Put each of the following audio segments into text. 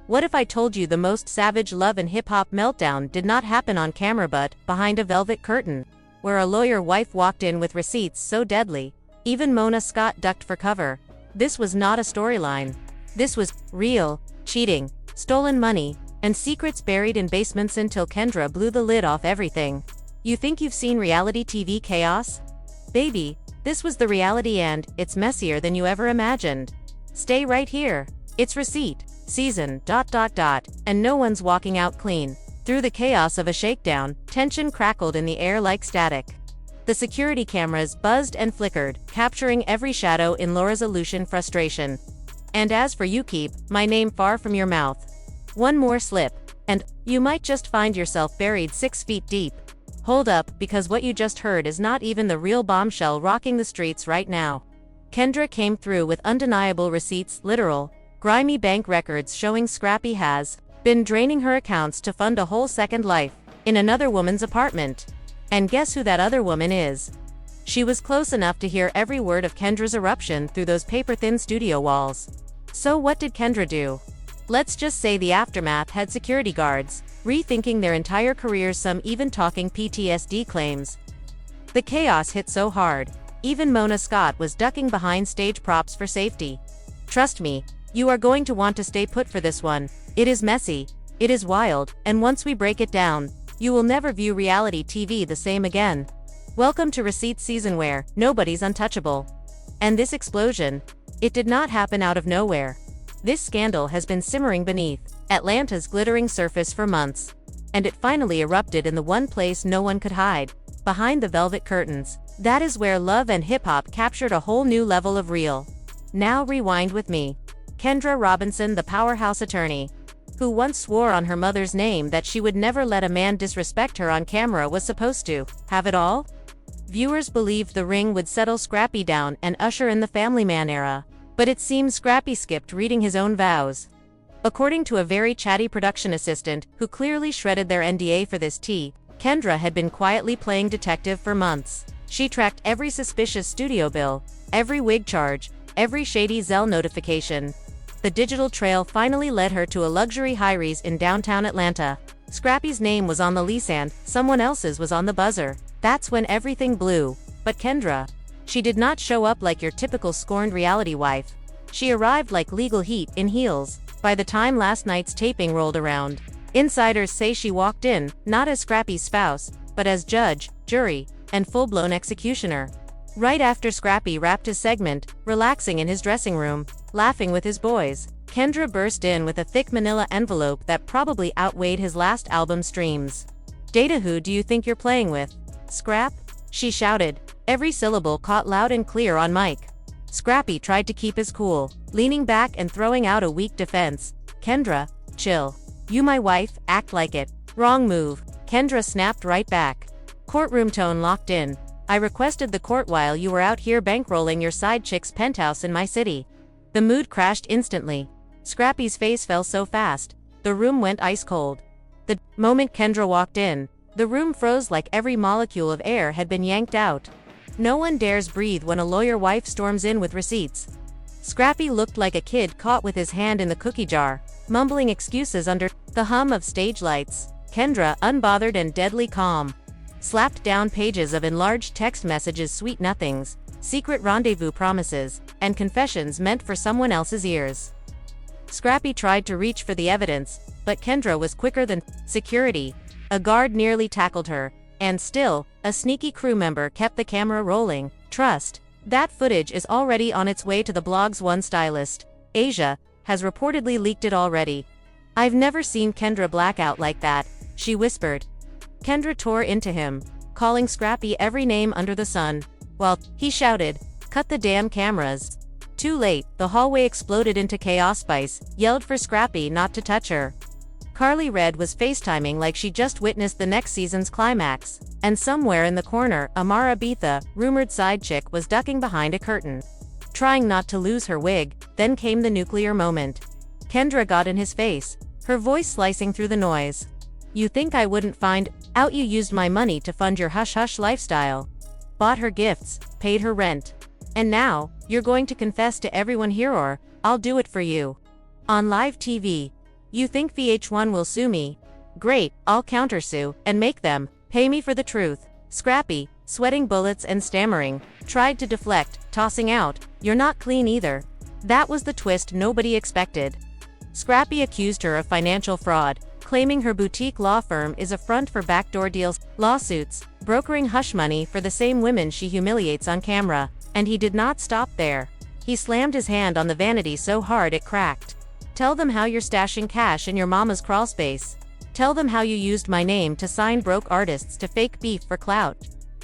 What if I told you the most savage love and hip-hop meltdown did not happen on camera but behind a velvet curtain, where a lawyer wife walked in with receipts so deadly, even Mona Scott ducked for cover? This was not a storyline. This was real cheating, stolen money, and secrets buried in basements until Kendra blew the lid off everything. You think you've seen reality TV chaos? Baby, this was the reality, and it's messier than you ever imagined. Stay right here. It's Receipt Season ... and no one's walking out clean. Through the chaos of a shakedown, tension crackled in the air like static. The security cameras buzzed and flickered, capturing every shadow in Laura's illusion frustration. And as for you, keep my name far from your mouth. One more slip, and you might just find yourself buried 6 feet deep. Hold up, because what you just heard is not even the real bombshell rocking the streets right now. Kendra came through with undeniable receipts, literal, grimy bank records showing Scrappy has been draining her accounts to fund a whole second life in another woman's apartment. And guess who that other woman is? She was close enough to hear every word of Kendra's eruption through those paper-thin studio walls. So what did Kendra do? Let's just say the aftermath had security guards rethinking their entire careers, some even talking PTSD claims. The chaos hit so hard, even Mona Scott was ducking behind stage props for safety. Trust me, you are going to want to stay put for this one. It is messy, it is wild, and once we break it down, you will never view reality TV the same again. Welcome to Receipt Season, where nobody's untouchable. And this explosion, it did not happen out of nowhere. This scandal has been simmering beneath Atlanta's glittering surface for months. And it finally erupted in the one place no one could hide, behind the velvet curtains. That is where love and hip-hop captured a whole new level of real. Now rewind with me. Kendra Robinson, the powerhouse attorney, who once swore on her mother's name that she would never let a man disrespect her on camera, was supposed to have it all? Viewers believed the ring would settle Scrappy down and usher in the Family Man era. But it seems Scrappy skipped reading his own vows. According to a very chatty production assistant who clearly shredded their NDA for this tea, Kendra had been quietly playing detective for months. She tracked every suspicious studio bill, every wig charge, every shady Zelle notification. The digital trail finally led her to a luxury high-rise in downtown Atlanta. Scrappy's name was on the lease and someone else's was on the buzzer. That's when everything blew. But Kendra, she did not show up like your typical scorned reality wife. She arrived like legal heat in heels. By the time last night's taping rolled around, insiders say she walked in, not as Scrappy's spouse, but as judge, jury, and full-blown executioner. Right after Scrappy wrapped his segment, relaxing in his dressing room, laughing with his boys, Kendra burst in with a thick manila envelope that probably outweighed his last album streams. "Data, who do you think you're playing with? Scrap?" she shouted, every syllable caught loud and clear on mic. Scrappy tried to keep his cool, leaning back and throwing out a weak defense. "Kendra, chill. You my wife, act like it." "Wrong move," Kendra snapped right back. Courtroom tone locked in. "I requested the court while you were out here bankrolling your side chick's penthouse in my city." The mood crashed instantly. Scrappy's face fell so fast, the room went ice cold. The moment Kendra walked in, the room froze like every molecule of air had been yanked out. No one dares breathe when a lawyer wife storms in with receipts. Scrappy looked like a kid caught with his hand in the cookie jar, mumbling excuses under the hum of stage lights. Kendra, unbothered and deadly calm, slapped down pages of enlarged text messages, sweet nothings, secret rendezvous promises, and confessions meant for someone else's ears. Scrappy tried to reach for the evidence, but Kendra was quicker than security. A guard nearly tackled her, and still, a sneaky crew member kept the camera rolling. "Trust. That footage is already on its way to the blog's one stylist, Asia, has reportedly leaked it already." "I've never seen Kendra black out like that," she whispered. Kendra tore into him, calling Scrappy every name under the sun, while he shouted, "Cut the damn cameras." Too late, the hallway exploded into chaos. Spice yelled for Scrappy not to touch her. Carly Red was FaceTiming like she just witnessed the next season's climax. And somewhere in the corner, Amara Betha, rumored side chick, was ducking behind a curtain, trying not to lose her wig. Then came the nuclear moment. Kendra got in his face, her voice slicing through the noise. "You think I wouldn't find out you used my money to fund your hush-hush lifestyle? Bought her gifts, paid her rent. And now, you're going to confess to everyone here, or I'll do it for you." On live TV, You think VH1 will sue me? Great, I'll countersue, and make them pay me for the truth. Scrappy, sweating bullets and stammering, tried to deflect, tossing out, "You're not clean either." That was the twist nobody expected. Scrappy accused her of financial fraud, claiming her boutique law firm is a front for backdoor deals, lawsuits, brokering hush money for the same women she humiliates on camera. And he did not stop there. He slammed his hand on the vanity so hard it cracked. "Tell them how you're stashing cash in your mama's crawlspace. Tell them how you used my name to sign broke artists to fake beef for clout."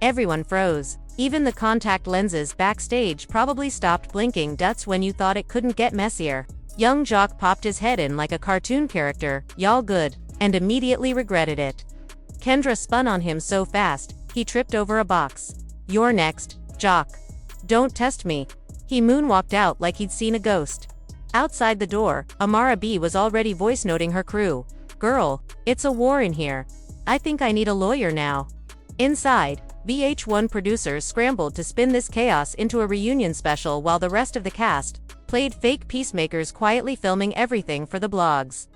Everyone froze. Even the contact lenses backstage probably stopped blinking. That's when you thought it couldn't get messier. Young Jock popped his head in like a cartoon character, "Y'all good," and immediately regretted it. Kendra spun on him so fast, he tripped over a box. "You're next, Jock. Don't test me." He moonwalked out like he'd seen a ghost. Outside the door, Amara B was already voice noting her crew. "Girl, it's a war in here. I think I need a lawyer now." Inside, VH1 producers scrambled to spin this chaos into a reunion special while the rest of the cast played fake peacemakers quietly filming everything for the blogs.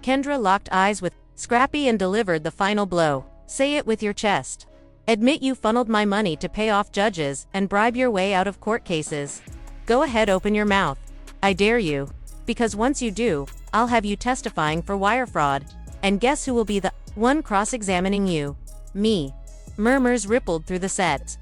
Kendra locked eyes with Scrappy and delivered the final blow. "Say it with your chest. Admit you funneled my money to pay off judges and bribe your way out of court cases. Go ahead, open your mouth. I dare you. Because once you do, I'll have you testifying for wire fraud. And guess who will be the one cross-examining you? Me." Murmurs rippled through the set.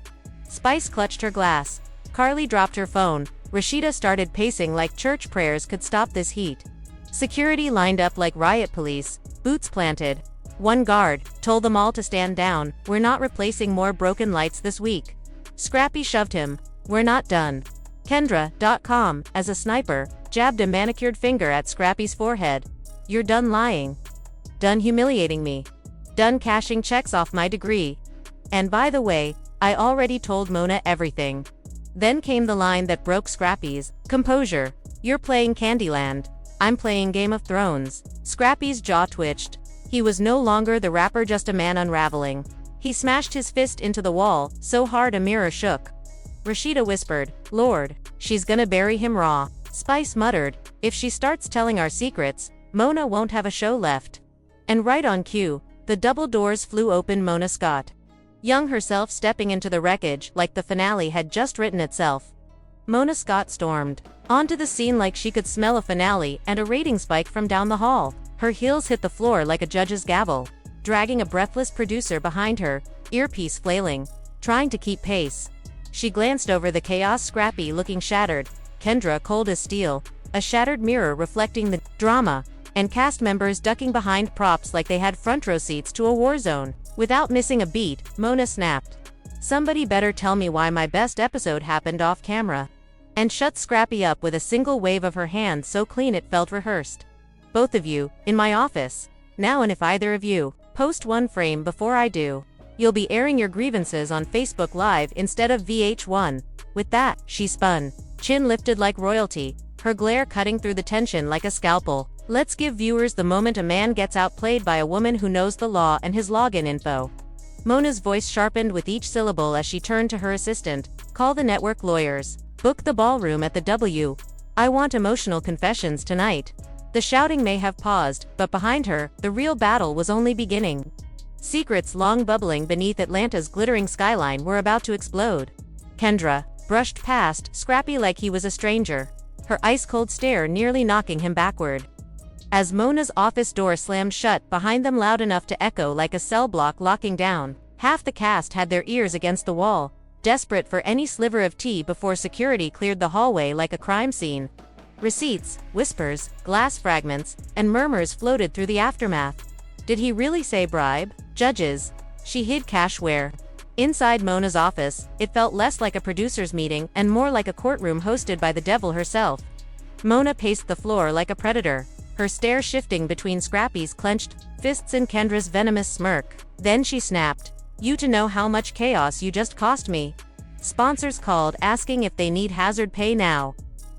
Spice clutched her glass. Carly dropped her phone. Rasheeda started pacing like church prayers could stop this heat. Security lined up like riot police, boots planted. One guard told them all to stand down. "We're not replacing more broken lights this week." Scrappy shoved him. "We're not done." Kendra.com, as a sniper, jabbed a manicured finger at Scrappy's forehead. "You're done lying. Done humiliating me. Done cashing checks off my degree. And by the way, I already told Mona everything." Then came the line that broke Scrappy's composure. "You're playing Candyland. I'm playing Game of Thrones." Scrappy's jaw twitched. He was no longer the rapper, just a man unraveling. He smashed his fist into the wall, so hard a mirror shook. Rasheeda whispered, "Lord, she's gonna bury him raw." Spice muttered, "If she starts telling our secrets, Mona won't have a show left." And right on cue, the double doors flew open. Mona Scott Young herself stepping into the wreckage like the finale had just written itself. Mona Scott stormed onto the scene like she could smell a finale and a rating spike from down the hall. Her heels hit the floor like a judge's gavel, dragging a breathless producer behind her, earpiece flailing, trying to keep pace. She glanced over the chaos. Scrappy looking shattered, Kendra cold as steel, a shattered mirror reflecting the drama, and cast members ducking behind props like they had front row seats to a war zone. Without missing a beat, Mona snapped, "Somebody better tell me why my best episode happened off camera." And shut Scrappy up with a single wave of her hand so clean it felt rehearsed. "Both of you, in my office. Now, and if either of you post one frame before I do, you'll be airing your grievances on Facebook Live instead of VH1. With that, she spun, chin lifted like royalty, her glare cutting through the tension like a scalpel. Let's give viewers the moment a man gets outplayed by a woman who knows the law and his login info. Mona's voice sharpened with each syllable as she turned to her assistant. "Call the network lawyers. Book the ballroom at the W. I want emotional confessions tonight." The shouting may have paused, but behind her, the real battle was only beginning. Secrets long bubbling beneath Atlanta's glittering skyline were about to explode. Kendra brushed past Scrappy like he was a stranger, her ice-cold stare nearly knocking him backward. As Mona's office door slammed shut behind them loud enough to echo like a cell block locking down, half the cast had their ears against the wall, desperate for any sliver of tea before security cleared the hallway like a crime scene. Receipts, whispers, glass fragments, and murmurs floated through the aftermath. Did he really say bribe? Judges. She hid cash where? Inside Mona's office, it felt less like a producer's meeting and more like a courtroom hosted by the devil herself. Mona paced the floor like a predator, her stare shifting between Scrappy's clenched fists and Kendra's venomous smirk. Then she snapped, "You to know how much chaos you just cost me." Sponsors called asking if they need hazard pay now.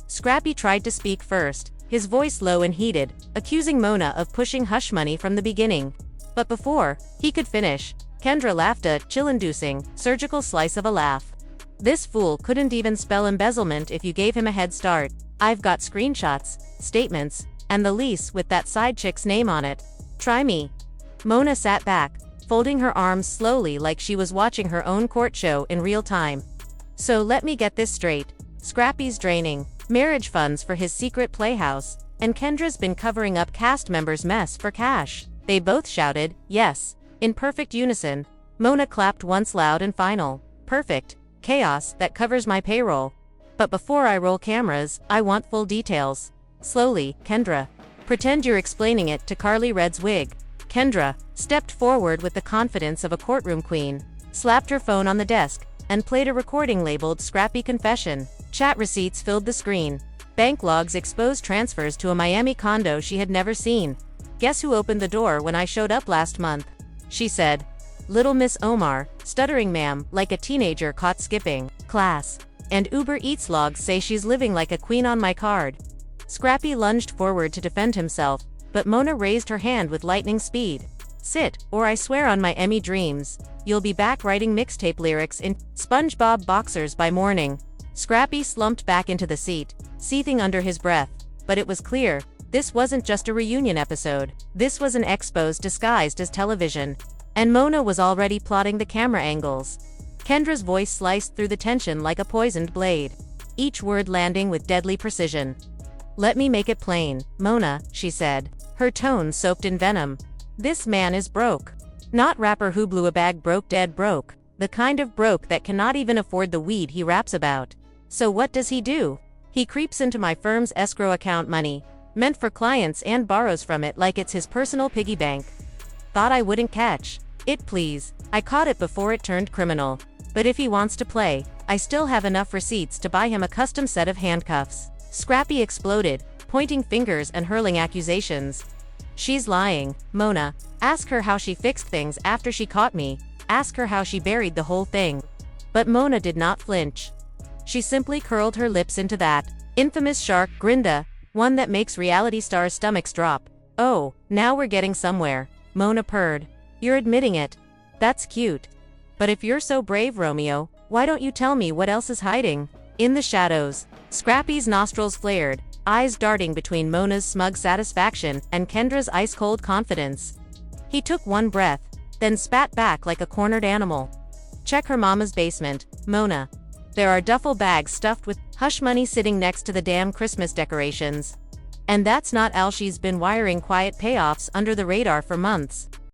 Scrappy tried to speak first, his voice low and heated, accusing Mona of pushing hush money from the beginning. But before he could finish, Kendra laughed a chill-inducing, surgical slice of a laugh. "This fool couldn't even spell embezzlement if you gave him a head start. I've got screenshots, statements, And the lease with that side chick's name on it. Try me. Mona sat back, folding her arms slowly like she was watching her own court show in real time. So let me get this straight. Scrappy's draining marriage funds for his secret playhouse, and Kendra's been covering up cast members' mess for cash. They both shouted, yes, in perfect unison. Mona clapped once loud and final. Perfect. Chaos that covers my payroll. But before I roll cameras, I want full details. Slowly, Kendra. Pretend you're explaining it to Carly Red's wig. Kendra stepped forward with the confidence of a courtroom queen, slapped her phone on the desk, and played a recording labeled Scrappy Confession. Chat receipts filled the screen. Bank logs exposed transfers to a Miami condo she had never seen. Guess who opened the door when I showed up last month? She said. Little Miss Omar, stuttering ma'am, like a teenager caught skipping class. And Uber Eats logs say she's living like a queen on my card. Scrappy lunged forward to defend himself, but Mona raised her hand with lightning speed. Sit, or I swear on my Emmy dreams, you'll be back writing mixtape lyrics in SpongeBob boxers by morning. Scrappy slumped back into the seat, seething under his breath, but it was clear, this wasn't just a reunion episode. This was an expose disguised as television. And Mona was already plotting the camera angles. Kendra's voice sliced through the tension like a poisoned blade, each word landing with deadly precision. Let me make it plain, Mona, she said, her tone soaked in venom. This man is broke. Not rapper who blew a bag broke dead broke, the kind of broke that cannot even afford the weed he raps about. So what does he do? He creeps into my firm's escrow account money, meant for clients, and borrows from it like it's his personal piggy bank. Thought I wouldn't catch it, please. I caught it before it turned criminal. But if he wants to play, I still have enough receipts to buy him a custom set of handcuffs. Scrappy exploded, pointing fingers and hurling accusations. She's lying, Mona. Ask her how she fixed things after she caught me. Ask her how she buried the whole thing. But Mona did not flinch. She simply curled her lips into that infamous shark grinda, one that makes reality stars' stomachs drop. Oh, now we're getting somewhere, Mona purred. You're admitting it. That's cute. But if you're so brave, Romeo, why don't you tell me what else is hiding? In the shadows, Scrappy's nostrils flared, eyes darting between Mona's smug satisfaction and Kendra's ice-cold confidence. He took one breath, then spat back like a cornered animal. Check her mama's basement, Mona. There are duffel bags stuffed with hush money sitting next to the damn Christmas decorations. And that's not all. She's been wiring quiet payoffs under the radar for months.